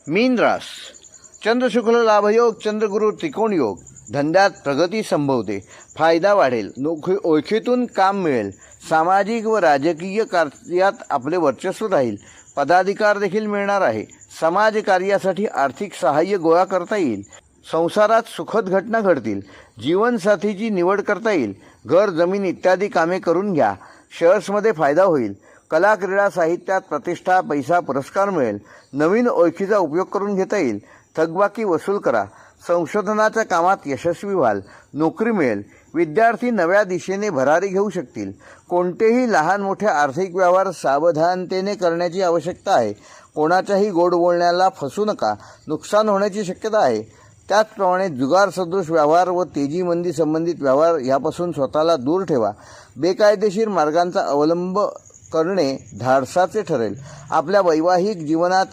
मीन रास चंद्रशुक्ल लाभयोग, चंद्रगुरु त्रिकोण योग. धंद्यात प्रगती संभवते, फायदा वाढेल, ओळखीतून काम मिळेल, सामाजिक व राजकीय कार्यात आपले वर्चस्व राहील, पदाधिकार देखील मिळणार आहे. समाज कार्यासाठी आर्थिक सहाय्य गोळा करता येईल. संसारात सुखद घटना घडतील. जीवनसाथीची निवड करता येईल. घर जमीन इत्यादी कामे करून घ्या. शेअर्समध्ये फायदा होईल. कला क्रीडा साहित्यात प्रतिष्ठा, पैसा, पुरस्कार मिळेल. नवीन ओळखीचा उपयोग करून घेता येईल. थकबाकी वसूल करा. संशोधनाच्या कामात यशस्वी व्हाल. नोकरी मिळेल. विद्यार्थी नव्या दिशेने भरारी घेऊ शकतील. कोणतेही लहान मोठे आर्थिक व्यवहार सावधानतेने करण्याची आवश्यकता आहे. कोणाच्याही गोड बोलण्याला फसू नका, नुकसान होण्याची शक्यता आहे. त्याचप्रमाणे जुगार सदृश व्यवहार व तेजी मंदी संबंधित व्यवहार यापासून स्वतःला दूर ठेवा. बेकायदेशीर मार्गांचा अवलंब करणे धाडसाचे ठरेल. आपल्या वैवाहिक जीवनात